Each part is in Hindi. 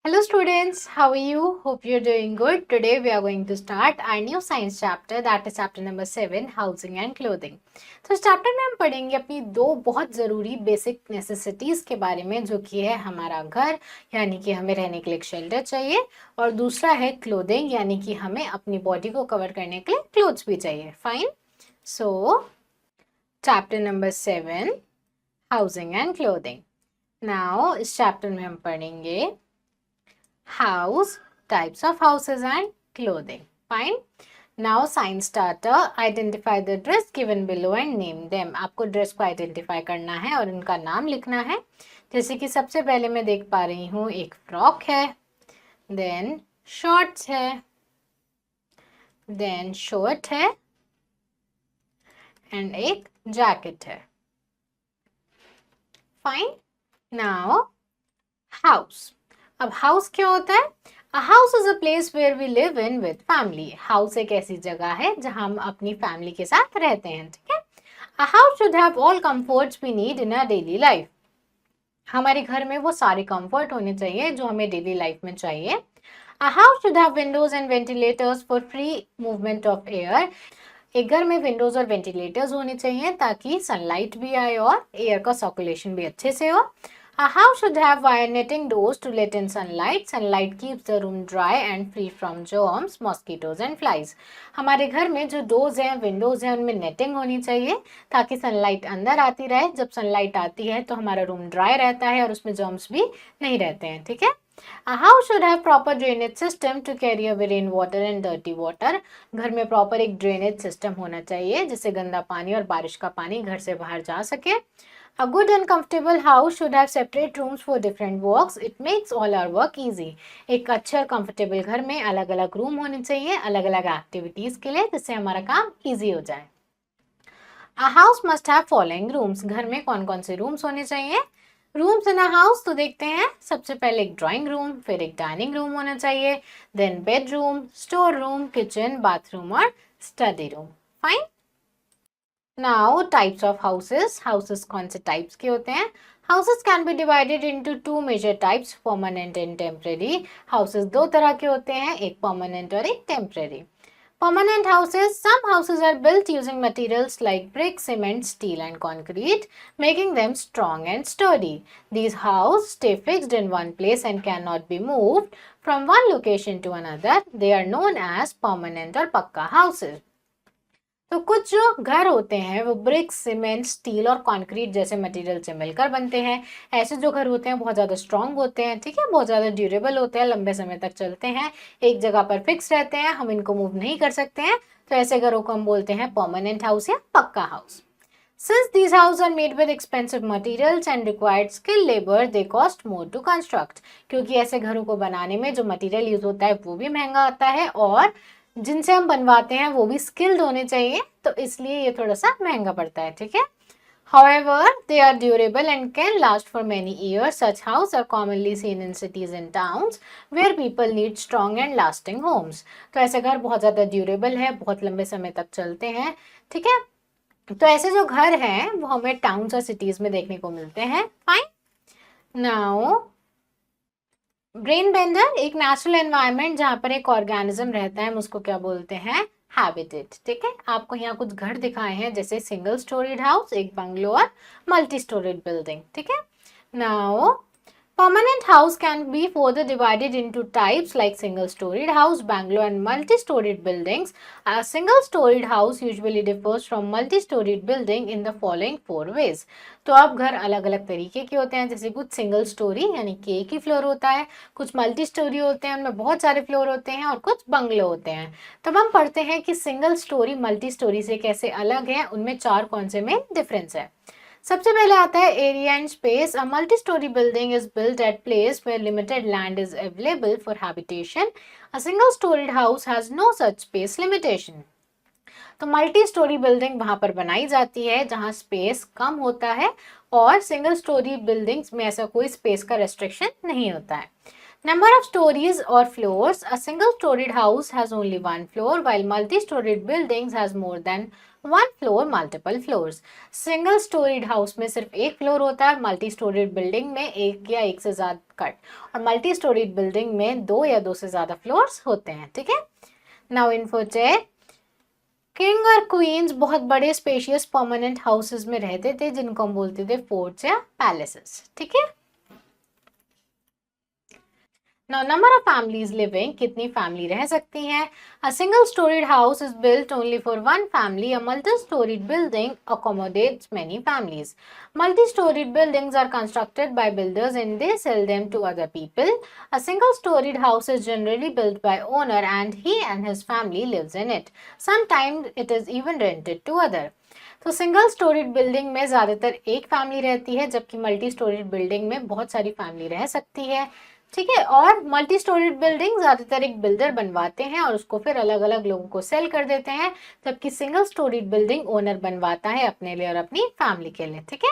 Hello students, how are you? Hope you're doing good. Today we are going to start our new science chapter, that is chapter number 7, housing and clothing. तो इस चैप्टर में हम पढ़ेंगे अपनी दो बहुत ज़रूरी बेसिक नेसेसिटीज़ के बारे में, जो कि है हमारा घर, यानी कि हमें रहने के लिए एक शेल्टर चाहिए, और दूसरा है क्लोथिंग, यानी कि हमें अपनी बॉडी को कवर करने के लिए क्लोथ्स भी चाहिए. Fine. So chapter number 7, housing and clothing. Now इस चैप्टर में हम पढ़ेंगे house, types of houses and clothing. Fine. Now science starter, identify the dress given below and name them. आपको ड्रेस को आइडेंटिफाई करना है और उनका नाम लिखना है. जैसे कि सबसे पहले मैं देख पा रही हूँ एक फ्रॉक है, देन शॉर्ट्स है, देन शर्ट है एंड एक जैकेट है. फाइन. Now house. अब हाउस क्या होता है? A house is a place where we live in with family. House एक ऐसी जगह है जहां हम अपनी फैमिली के साथ रहते हैं. ठीक है. A house should have all comforts we need in a daily life. हमारे घर में वो सारे कंफर्ट होने चाहिए जो हमें डेली लाइफ में चाहिए. अ house should have Windows and ventilators for free movement of air. एक घर में विंडोज और वेंटिलेटर्स होने चाहिए ताकि सनलाइट भी आए और एयर का सर्कुलेशन भी अच्छे से हो. A house should have wire netting doors to let in sunlight. Sunlight keeps the room dry and free from germs, mosquitoes and flies. हमारे घर में जो डोर्स हैं, विंडोज हैं, उनमें नेटिंग होनी चाहिए ताकि सनलाइट अंदर आती रहे. जब सनलाइट आती है तो हमारा रूम ड्राई रहता है और उसमें जर्म्स भी नहीं रहते हैं. ठीक है. A house should have proper drainage system to carry away rain water and dirty water. घर में प्रॉपर एक ड्रेनेज सिस्टम होना चाहिए जिससे गंदा पानी और बारिश का पानी घर से बाहर जा सके. A good and comfortable house should have separate rooms for different works. It makes all our work easy. एक अच्छे और कंफर्टेबल घर में अलग अलग रूम होने चाहिए अलग अलग एक्टिविटीज के लिए, जिससे हमारा काम इजी हो जाए. A house must have following rooms. घर में कौन कौन से रूम्स होने चाहिए? रूम्स इन अ हाउस तो देखते हैं. सबसे पहले एक ड्राइंग रूम, फिर एक डाइनिंग रूम होना चाहिए, then bedroom, store room, kitchen, bathroom और study room. Fine. Now types of houses. Houses कौन से टाइप्स के होते हैं? Houses can be divided into two major types, permanent and temporary. Houses दो तरह के होते हैं, एक परमानेंट और एक temporary. Permanent houses. Some houses are built using materials like brick, cement, steel and concrete, making them strong and sturdy. These houses stay fixed in one place and cannot be moved from one location to another. They are known as permanent or pakka houses. तो कुछ जो घर होते हैं वो ब्रिक, सीमेंट, स्टील और कंक्रीट जैसे मटेरियल से मिलकर बनते हैं. ऐसे जो घर होते हैं बहुत ज़्यादा स्ट्रांग होते हैं. ठीक है. बहुत ज़्यादा ड्यूरेबल होते हैं, लंबे समय तक चलते हैं, एक जगह पर फिक्स रहते हैं, हम इनको मूव नहीं कर सकते हैं. तो ऐसे घरों को हम बोलते हैं परमानेंट हाउस या पक्का house. Since these houses are made with expensive materials and required skilled labor, they cost more to construct. क्योंकि ऐसे घरों को बनाने में जो मटेरियल यूज होता है वो भी महंगा आता है और जिनसे हम बनवाते हैं वो भी स्किल्ड होने चाहिए, तो इसलिए ये थोड़ा सा महंगा पड़ता है. ठीक है. However, they are durable and can last for many years. Such houses are commonly seen in cities and towns where people need strong and lasting homes. तो ऐसे घर बहुत ज़्यादा ड्यूरेबल है, बहुत लंबे समय तक चलते हैं. ठीक है. तो ऐसे जो घर हैं वो हमें टाउन्स और सिटीज में देखने को मिलते हैं. फाइन. Now brain bender. एक नेचुरल एनवायरनमेंट जहाँ पर एक ऑर्गेनिज्म रहता है, हम उसको क्या बोलते हैं? हैबिटेट. ठीक है. आपको यहाँ कुछ घर दिखाए हैं जैसे सिंगल स्टोरीड हाउस, एक बंगलो और मल्टी स्टोरीड बिल्डिंग. ठीक है. Now permanent house can be further divided into types like single-storied house, bungalow and multi-storied buildings. A single-storied house usually differs from multi-storied building in the following four ways. तो अब घर अलग अलग तरीके के होते हैं. जैसे कुछ सिंगल स्टोरी यानी कि एक ही फ्लोर होता है, कुछ मल्टी स्टोरी होते हैं, उनमें बहुत सारे फ्लोर होते हैं, और कुछ बंगलो होते हैं. तब हम पढ़ते हैं कि सिंगल स्टोरी मल्टी स्टोरी से कैसे अलग है, उनमें चार कौन से मेन डिफरेंस है. सबसे पहले आता है area and space. A multi storey building is built at place where limited land is available for habitation. A single storeyed house has no such space limitation. तो मल्टी स्टोरी बिल्डिंग वहां पर बनाई जाती है जहां स्पेस कम होता है, और सिंगल स्टोरी बिल्डिंग्स में ऐसा कोई स्पेस का रेस्ट्रिक्शन नहीं होता है. Number of stories or floors. A single-storied house has only one floor, while multi-storied buildings has more than one floor, multiple floors. Single-storied house में सिर्फ एक फ्लोर होता है, मल्टी-स्टोरीड बिल्डिंग में एक या एक से ज्यादा और मल्टी-स्टोरीड बिल्डिंग में दो या दो से ज्यादा फ्लोर्स होते हैं. ठीक है. Now info check. किंग और क्वींस बहुत बड़े स्पेशियस परमानेंट हाउसेस में रहते थे जिनको हम बोलते थे फोर्ट्स या पैलेसेस. ठीक है. Now, number of families living, कितनी family रह सकती हैं? A single-storied house is built only for one family. A multi-storied building accommodates many families. Multi-storied buildings are constructed by builders and they sell them to other people. A single-storied house is generally built by owner and he and his family lives in it. Sometimes it is even rented to other. तो सिंगल स्टोरीड बिल्डिंग में ज़्यादातर एक फैमिली रहती है जबकि मल्टी स्टोरीड बिल्डिंग में बहुत सारी फैमिली रह सकती है. ठीक है. और मल्टी स्टोरीड बिल्डिंग ज्यादातर एक बिल्डर बनवाते हैं और उसको फिर अलग अलग लोगों को सेल कर देते हैं, जबकि सिंगल स्टोरीड बिल्डिंग ओनर बनवाता है अपने लिए और अपनी फैमिली के लिए. ठीक है.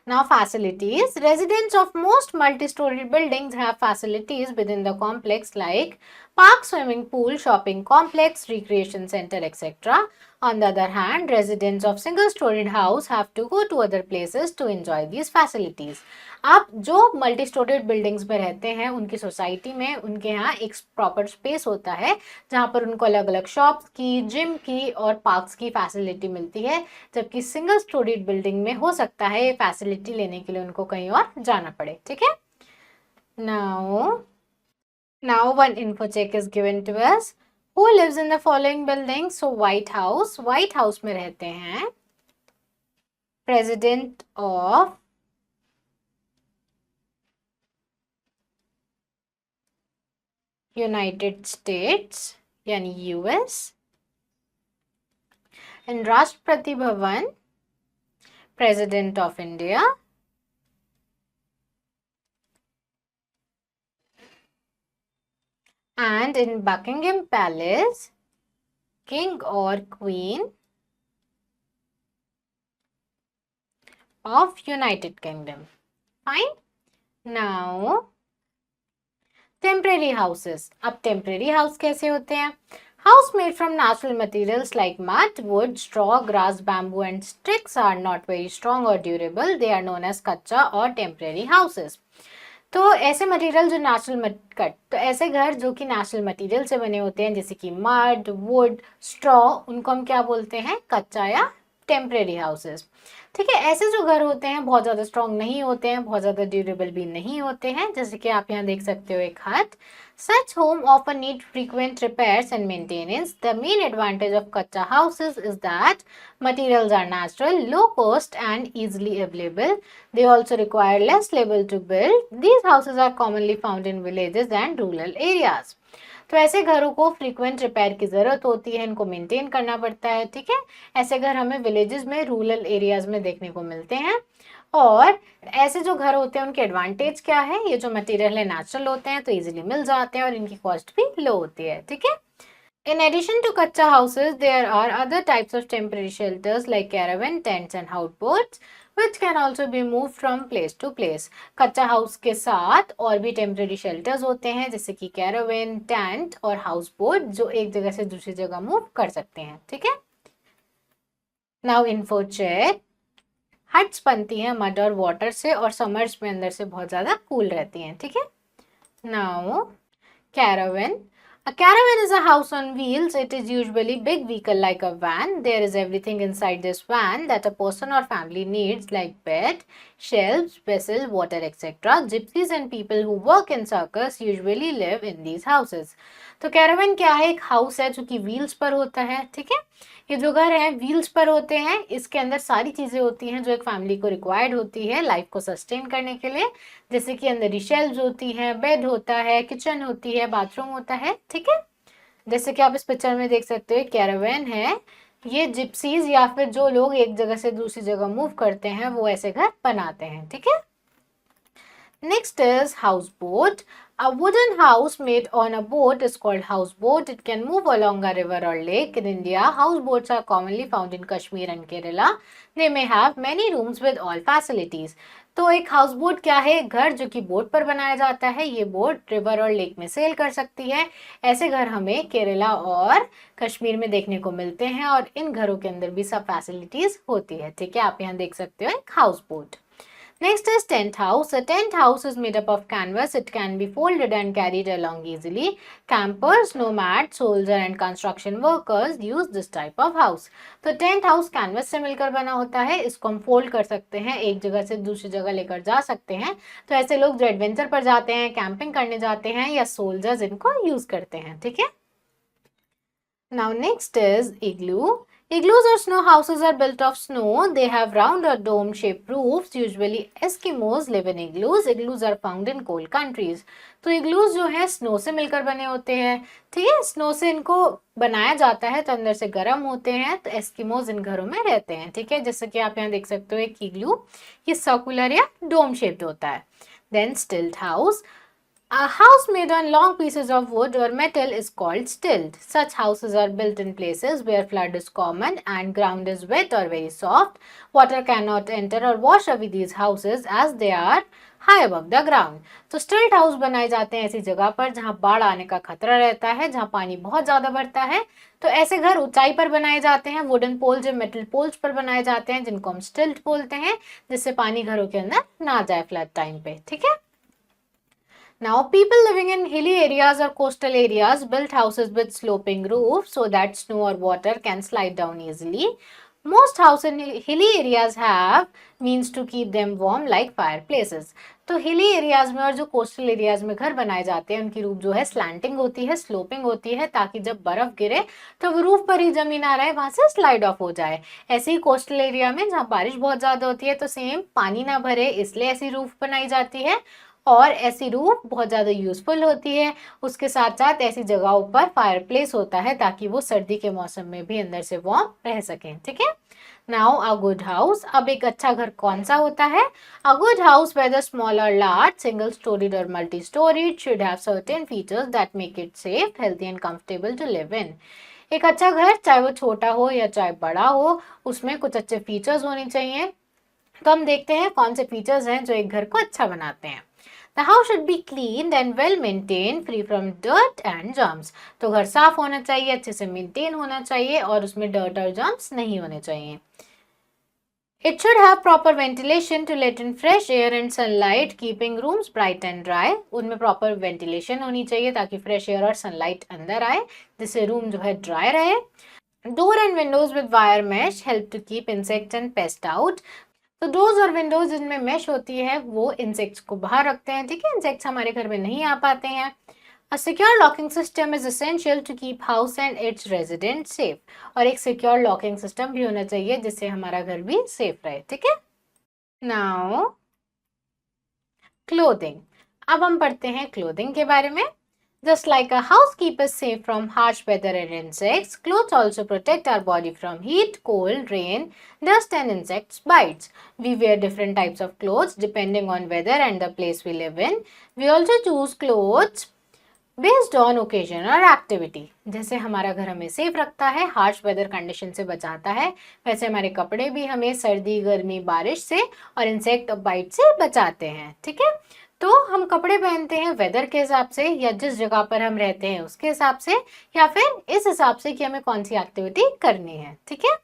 Now facilities. Residents of most multi-story buildings have facilities within the complex like park, swimming pool, shopping complex, recreation center, etc. On the other hand, residents of single-storied house have to go to other places to enjoy these facilities. आप जो मल्टी स्टोरीड बिल्डिंग्स में रहते हैं उनकी सोसाइटी में उनके यहाँ एक प्रॉपर स्पेस होता है जहाँ पर उनको अलग अलग शॉप्स की, जिम की और पार्क्स की फैसिलिटी मिलती है, जबकि सिंगल स्टोरीड बिल्डिंग में हो सकता है ये फैसिलिटी लेने के लिए उनको कहीं और जाना पड़े. ठीक है. Now one info check is given to us. Who lives in the following buildings? So White House में रहते हैं President of United States यानी US, and Rashtrapati Bhavan President of India, and in Buckingham Palace King or Queen of United Kingdom. Fine. Now temporary houses. अब टेम्परेरी हाउस कैसे होते हैं? House made from natural materials like mud, wood, straw, grass, bamboo and sticks are not very strong और durable. They are known as kachcha और टेम्परेरी हाउसेस. तो ऐसे मटेरियल जो तो ऐसे घर जो कि नेचुरल मटेरियल से बने होते हैं जैसे कि मड, वुड, स्ट्रॉ, उनको हम क्या बोलते हैं? कच्चा या टेम्परेरी हाउसेस. ठीक है. ऐसे जो घर होते हैं बहुत ज़्यादा स्ट्रॉन्ग नहीं होते हैं, बहुत ज़्यादा ड्यूरेबल भी नहीं होते हैं, जैसे कि आप यहाँ देख सकते हो एक हट. Such home often need frequent repairs and maintenance. The main advantage of kacha houses is that materials are natural, low cost and easily available. They also require less labor to build. These houses are commonly found in villages and rural areas. तो ऐसे घरों को फ्रीक्वेंट रिपेयर की ज़रूरत होती है, इनको मेंटेन करना पड़ता है. ठीक है. ऐसे घर हमें विलेजेस में, रूरल एरियाज में देखने को मिलते हैं. और ऐसे जो घर होते हैं उनके एडवांटेज क्या है? ये जो मटेरियल है नेचुरल होते हैं तो इजीली मिल जाते हैं और इनकी कॉस्ट भी लो होती है. ठीक है. In addition to kacha houses, there are other types of temporary shelters like caravan, tents and houseboats, which can also be moved from place to place. कच्चा हाउस के साथ और भी टेम्परेरी शेल्टर्स होते हैं जैसे कि कैरावेन, टेंट और हाउस बोट जो एक जगह से दूसरी जगह मूव कर सकते हैं. ठीक है. Now info check. हट्स बनती हैं मड और वाटर से और समर्स में अंदर से बहुत ज़्यादा कूल रहती हैं. ठीक है. Now caravan. A caravan is a house on wheels. It is usually big vehicle like a van. There is everything inside this van that a person or family needs like bed, shelves, vessel, water, etc. Gypsies and people who work in circus usually live in these houses. तो कैरावन क्या है? एक हाउस है जो कि व्हील्स पर होता है. ठीक है. ये जो घर है व्हील्स पर होते हैं. इसके अंदर सारी चीज़ें होती हैं जो एक फैमिली को रिक्वायर्ड होती है लाइफ को सस्टेन करने के लिए, जैसे कि अंदर ही शेल्व्स होती हैं, बेड होता है, किचन होती है, बाथरूम होता है. ठीक है. जैसे कि आप इस पिक्चर में देख सकते हो कैरावन है. ये जिप्सीज या फिर जो लोग एक जगह से दूसरी जगह मूव करते हैं वो ऐसे घर बनाते हैं. ठीक है. Next is houseboat. A wooden house made on a boat is called houseboat. It can move along a river or lake. In India, houseboats are commonly found in Kashmir and Kerala. They may have many rooms with all facilities. तो एक हाउस बोट क्या है? एक घर जो कि बोट पर बनाया जाता है। ये बोट रिवर और लेक में सेल कर सकती है। ऐसे घर हमें केरला और कश्मीर में देखने को मिलते हैं और इन घरों के अंदर भी सब फैसिलिटीज होती है। ठीक है, आप यहाँ देख सकते हो एक house boat. Next is tent house. A tent house is made up of canvas. It can be folded and carried along easily. Campers, nomads, soldiers and construction workers use this type of house. तो टेंट हाउस कैनवस से मिलकर बना होता है। इसको हम फोल्ड कर सकते हैं, एक जगह से दूसरी जगह लेकर जा सकते हैं। तो ऐसे लोग जो एडवेंचर पर जाते हैं, कैंपिंग करने जाते हैं या सोल्जर्स इनको यूज करते हैं। ठीक है। Now next is igloo. Igloos or snow houses are built of snow. They have round or dome-shaped roofs. Usually Eskimos live in igloos. Igloos are found in cold countries. तो igloos जो है स्नो से मिलकर बने होते हैं। ठीक है, स्नो से इनको बनाया जाता है तो अंदर से गर्म होते हैं। तो एस्किमोज इन घरों में रहते हैं। ठीक है, जैसे कि आप यहाँ देख सकते हो एक इग्लू, ये सर्कुलर या डोम शेप्ड होता है। Then stilt house. A house made on long pieces of wood or metal is called stilt. Such houses are built in places where flood is common and ground is wet or very soft. Water cannot enter or wash away these houses as they are high above the ground. तो स्टिल्ट हाउस बनाए जाते हैं ऐसी जगह पर जहां बाढ़ आने का खतरा रहता है, जहां पानी बहुत ज्यादा बढ़ता है। तो ऐसे घर ऊंचाई पर बनाए जाते हैं। वुडन पोल्स या मेटल पोल्स पर बनाए जाते हैं जिनको हम स्टिल्ट बोलते हैं, जिससे पानी घरों के अंदर ना जाए फ्लड टाइम पे। ठीक है। Now, people living in hilly areas or coastal areas built houses with sloping roofs so that snow or water can slide down easily. Most houses in hilly areas have means to keep them warm like fireplaces. तो हिली एरियाज में और जो कोस्टल एरियाज में घर बनाए जाते हैं उनकी रूफ जो है स्लैंटिंग होती है, स्लोपिंग होती है, ताकि जब बर्फ गिरे तो वो रूफ पर ही जमीन आ रहे वहां से स्लाइड ऑफ हो जाए। ऐसे ही कोस्टल एरिया में जहाँ बारिश बहुत ज्यादा होती है तो सेम पानी ना भरे इसलिए ऐसी रूफ बनाई जाती है। और ऐसी रूफ बहुत ज़्यादा यूजफुल होती है। उसके साथ साथ ऐसी जगहों पर फायरप्लेस होता है ताकि वो सर्दी के मौसम में भी अंदर से वार्म रह सकें। ठीक है। Now a good house. अब एक अच्छा घर कौन सा होता है? A good house whether small और लार्ज, सिंगल स्टोरीड और multi storied should have certain features that make it safe, healthy and comfortable to live in. एक अच्छा घर चाहे वो छोटा हो या चाहे बड़ा हो, उसमें कुछ अच्छे फीचर्स होने चाहिए। तो हम देखते हैं कौन से फीचर्स हैं जो एक घर को अच्छा बनाते हैं। The house should be cleaned and well maintained, free from dirt and germs. तो घर साफ होना चाहिए, अच्छे से मेंटेन होना चाहिए और उसमें डर्ट और जर्म्स नहीं होने चाहिए। It should have proper ventilation to let in fresh air and sunlight, keeping rooms bright and dry. उनमें proper ventilation होनी चाहिए ताकि fresh air और sunlight अंदर आए, जिससे रूम जो है ड्राई रहे। Door and windows with wire mesh help to keep insects and pests out. तो डोर्स और विंडोज जिनमें मेश होती है वो इंसेक्ट्स को बाहर रखते हैं। ठीक है, इंसेक्ट्स हमारे घर में नहीं आ पाते हैं। A secure locking system is essential to keep house and its resident safe. और एक सिक्योर लॉकिंग सिस्टम भी होना चाहिए जिससे हमारा घर भी सेफ रहे। ठीक है। Now clothing. अब हम पढ़ते हैं क्लोथिंग के बारे में। Just like a house keeps us safe from harsh weather and insects, clothes also protect our body from heat, cold, rain, dust and insects bites. We wear different types of clothes depending on weather and the place we live in. We also choose clothes based on occasion और activity. जैसे हमारा घर हमें सेफ रखता है, हार्श वेदर कंडीशन से बचाता है, वैसे हमारे कपड़े भी हमें सर्दी, गर्मी, बारिश से और इंसेक्ट बाइट से बचाते हैं। ठीक है, तो हम कपड़े पहनते हैं वेदर के हिसाब से या जिस जगह पर हम रहते हैं उसके हिसाब से, या फिर इस हिसाब से कि हमें कौन सी एक्टिविटी करनी है। ठीक है।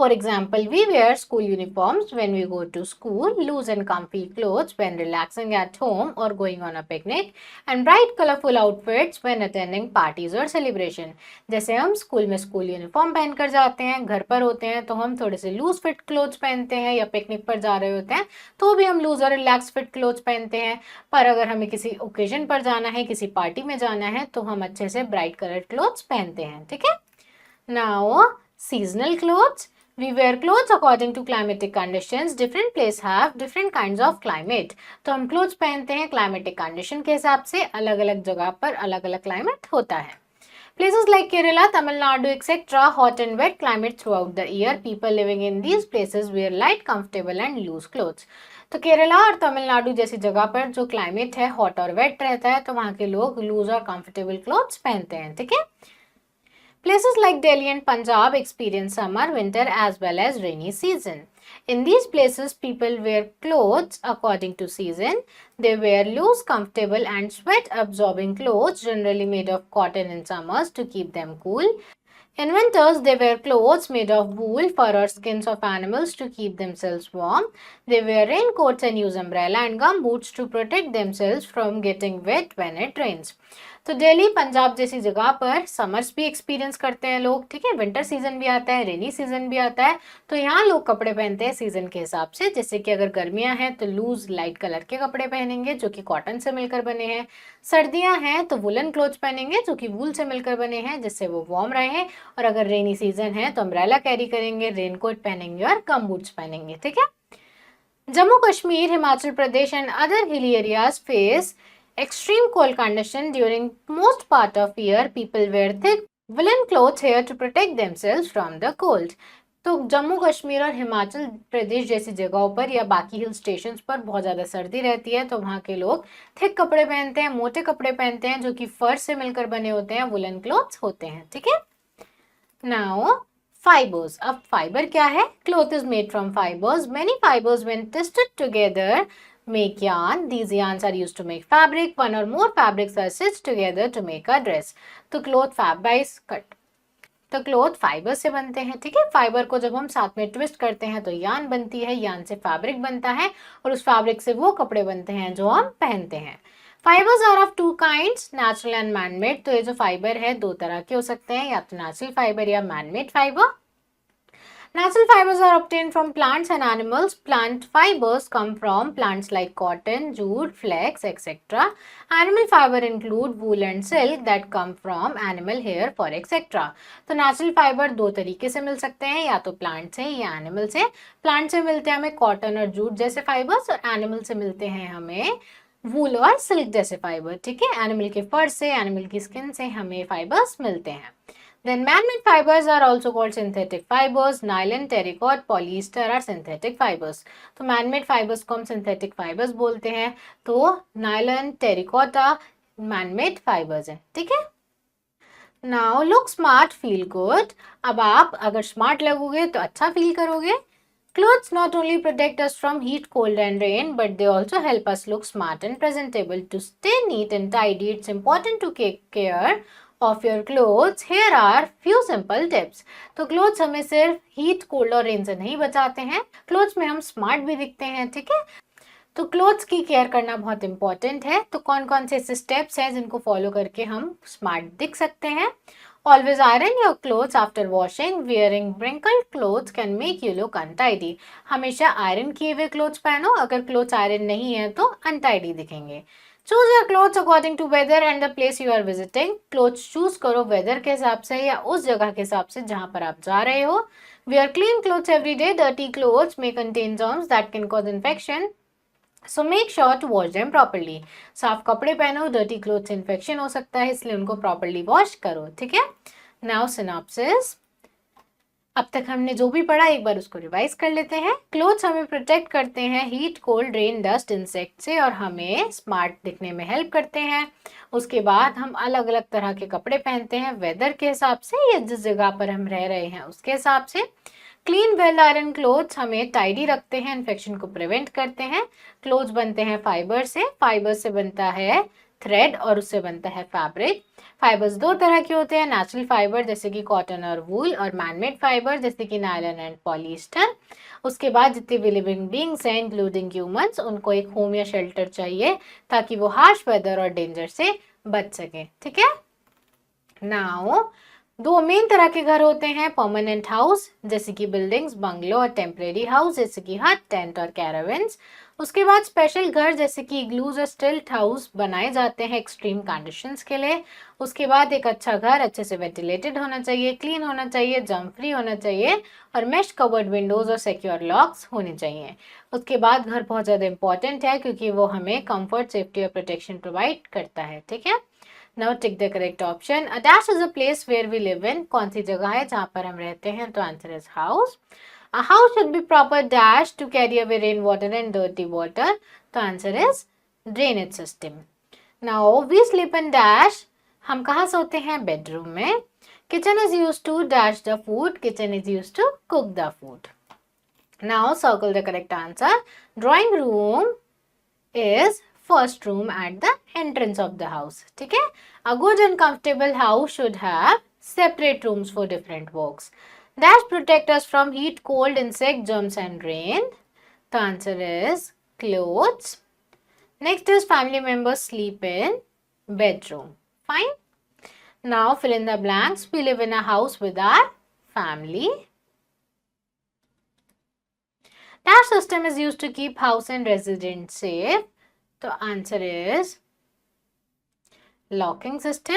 For example, we wear school uniforms when we go to school, loose and comfy clothes when relaxing at home or going on a picnic, and bright colorful outfits when attending parties or celebration. जैसे हम स्कूल में स्कूल यूनिफॉर्म पहनकर जाते हैं, घर पर होते हैं तो हम थोड़े से लूज फिट क्लोथ्स पहनते हैं, या पिकनिक पर जा रहे होते हैं तो भी हम लूज और रिलैक्स फिट क्लोथ्स पहनते हैं। पर अगर हमें किसी ओकेजन पर जाना है, किसी पार्टी में जाना है, तो हम अच्छे से ब्राइट कलर्ड क्लोथ्स पहनते हैं। ठीक है। Now, seasonal clothes. We wear clothes according to climatic conditions. Different places have different kinds of climate. तो हम clothes पहनते हैं climatic condition के हिसाब से, अलग अलग जगह पर अलग अलग climate होता है। Places like Kerala, Tamil Nadu, etc. hot and wet climate throughout the year. People living in these places wear light, comfortable and loose clothes. तो केरला और तमिलनाडु जैसी जगह पर जो क्लाइमेट है हॉट और वेट रहता है तो वहाँ के लोग लूज और कंफर्टेबल क्लोथ्स पहनते हैं। ठीक है। Places like Delhi and Punjab experience summer, winter as well as rainy season. In these places, people wear clothes according to season. They wear loose, comfortable, and sweat absorbing clothes, generally made of cotton in summers to keep them cool. In winters, they wear clothes made of wool, fur, or skins of animals to keep themselves warm. They wear raincoats and use umbrella and gum boots to protect themselves from getting wet when it rains. तो दिल्ली पंजाब जैसी जगह पर समर्स भी एक्सपीरियंस करते हैं लोग, ठीक है, विंटर सीजन भी आता है, रेनी सीजन भी आता है, तो यहाँ लोग कपड़े पहनते हैं सीजन के हिसाब से। जैसे कि अगर गर्मियाँ हैं तो लूज लाइट कलर के कपड़े पहनेंगे जो कि कॉटन से मिलकर बने हैं, सर्दियाँ हैं तो वुलन क्लोथ्स पहनेंगे जो कि वूल से मिलकर बने हैं जिससे वो वार्म रहे, और अगर रेनी सीजन है तो अम्ब्रेला कैरी करेंगे, रेनकोट पहनेंगे और गम बूट्स पहनेंगे, ठीक है। Jammu Kashmir, Himachal Pradesh and other hilly areas face extreme cold condition during most part of year. People wear thick woolen clothes here to protect themselves from the cold. तो जम्मू कश्मीर और हिमाचल प्रदेश जैसी जगहों पर या बाकी हिल स्टेशंस पर बहुत ज़्यादा सर्दी रहती है, तो वहाँ के लोग थिक कपड़े पहनते हैं, मोटे कपड़े पहनते हैं जो कि फर से मिलकर बने होते हैं, वुलन क्लॉथ्स होते हैं, ठीक है। नाउ फाइबर्स, अब फाइबर क्या है? Cloth is made from fibres. Many fibres when twisted together make yarn. These yarns are used to make fabric. One or more fabrics are stitched together to make a dress. तो क्लॉथ फाइबर्स कट, तो क्लॉथ फाइबर से बनते हैं, ठीक है। फाइबर को जब हम साथ में ट्विस्ट करते हैं तो यान बनती है, यान से फैब्रिक बनता है और उस फैब्रिक से वो कपड़े बनते हैं जो हम पहनते हैं। Fibres are of two kinds, natural and manmade. तो ये जो फाइबर है दो तरह के हो सकते हैं, या तो नेचुरल फाइबर या manmade fibre. Natural fibers are obtained from plants and animals. Plant fibers come from plants like cotton, jute, flax, etc. Animal fiber include wool and silk that come from animal hair, fur, etc. तो natural fiber दो तरीके से मिल सकते हैं, या तो plant से या animal से। Plant से मिलते हैं हमें cotton और jute जैसे fibers, और animal से मिलते हैं हमें वूल और सिल्क जैसे फाइबर, ठीक है। एनिमल के फर से, एनिमल की स्किन से हमें फाइबर्स मिलते हैं। Then man-made fibers are also called synthetic fibers. Nylon, terracotta, polyester are synthetic fibers. तो man-made fibers को हम synthetic fibers बोलते हैं। तो nylon, terracotta man-made fibers है, ठीक है। Now look smart, feel good. अब आप अगर smart लगोगे तो अच्छा feel करोगे। Clothes not only protect us from heat, cold and rain, but they also help us look smart and presentable. To stay neat and tidy, it's important to take care of your clothes. Here are few simple tips. तो clothes हमें सिर्फ heat, cold और rain से नहीं बचाते हैं, clothes में हम smart भी दिखते हैं, ठीक है। तो clothes की केयर करना बहुत important है। तो कौन कौन से ऐसे steps हैं जिनको फॉलो करके हम smart दिख सकते हैं? Always iron your clothes after washing. Wearing wrinkled clothes can make you look untidy. हमेशा आयरन किए हुए क्लोथ्स पहनो, अगर क्लोथ्स आयरन नहीं है तो अनटाइडी दिखेंगे। Choose your clothes according to weather and the place you are visiting. Clothes choose करो वेदर के हिसाब से या उस जगह के हिसाब से जहाँ पर आप जा रहे हो। Wear clean clothes every day. Dirty clothes may contain germs that can cause infection. So make sure to wash them properly. साफ कपड़े पहनो, dirty clothes से infection हो सकता है, इसलिए उनको properly wash करो, ठीक है। Now synopsis. अब तक हमने जो भी पढ़ा एक बार उसको रिवाइज कर लेते हैं। क्लोथ्स हमें प्रोटेक्ट करते हैं heat, cold, rain, dust, insect से और हमें स्मार्ट दिखने में हेल्प करते हैं। उसके बाद हम अलग अलग तरह के कपड़े पहनते हैं वेदर के हिसाब से या जिस जगह पर हम रह रहे हैं उसके हिसाब से। क्लीन वेल आयरन क्लोथ्स हमें टाइडी रखते हैं, इन्फेक्शन को प्रिवेंट करते हैं। क्लोथ्स बनते हैं फाइबर से, फाइबर से बनता है थ्रेड और उससे बनता है फैब्रिक। फाइबर्स दो तरह के होते हैं, नेचुरल फाइबर जैसे कि कॉटन और वूल, और मैनमेड फाइबर जैसे कि नायलॉन एंड पॉलिएस्टर। उसके बाद जितने भी लिविंग बीइंग्स हैं इंक्लूडिंग ह्यूमंस, उनको एक होम या शेल्टर चाहिए ताकि वो हार्श वेदर और डेंजर से बच सके, ठीक है। नाउ दो मेन तरह के घर होते हैं, परमानेंट हाउस जैसे कि बिल्डिंग्स, बंगलो, और टेम्परेरी हाउस जैसे कि हट, टेंट और कैरावेन्स। उसके बाद स्पेशल घर जैसे कि इग्लूज और स्टिल्ट हाउस बनाए जाते हैं एक्सट्रीम कंडीशंस के लिए। उसके बाद एक अच्छा घर अच्छे से वेंटिलेटेड होना चाहिए, क्लीन होना चाहिए, जर्म फ्री होना चाहिए और मेश कवर्ड विंडोज और सिक्योर लॉक्स होने चाहिए। उसके बाद घर बहुत ज़्यादा इंपॉर्टेंट है क्योंकि वो हमें कंफर्ट, सेफ्टी और प्रोटेक्शन प्रोवाइड करता है, ठीक है। Now tick the correct option. A dash is a place where we live in. कौन सी जगह है जहाँ पर हम रहते हैं? तो answer is house. A house should be proper dash to carry away rainwater and dirty water. तो answer is drainage system. Now we sleep in dash. हम कहाँ सोते हैं? बेडरूम में। Kitchen is used to dash the food. Kitchen is used to cook the food. Now circle the correct answer. Drawing room is first room at the entrance of the house. ठीक है? A good and comfortable house should have separate rooms for different works. That protect us from heat, cold, insect, germs and rain. The answer is clothes. Next is family members sleep in bedroom. Fine. Now fill in the blanks. We live in a house with our family. Dash system is used to keep house and residents safe. The answer is locking system.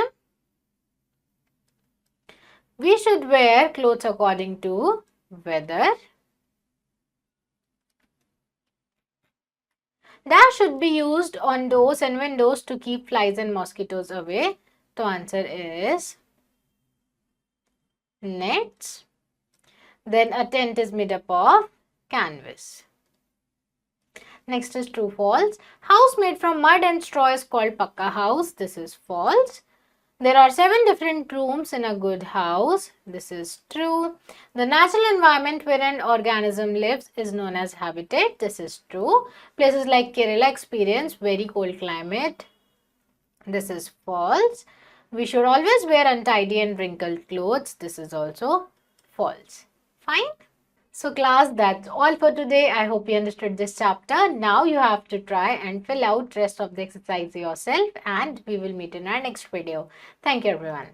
We should wear clothes according to weather. Dash should be used on doors and windows to keep flies and mosquitoes away. The answer is nets. Then a tent is made up of canvas. Next is true false. House made from mud and straw is called pakka house. This is false. There are 7 different rooms in a good house. This is true. The natural environment where an organism lives is known as habitat. This is true. Places like Kerala experience very cold climate. This is false. We should always wear untidy and wrinkled clothes. This is also false. Fine. So class, that's all for today. I hope you understood this chapter. Now you have to try and fill out rest of the exercise yourself, and we will meet in our next video. Thank you everyone.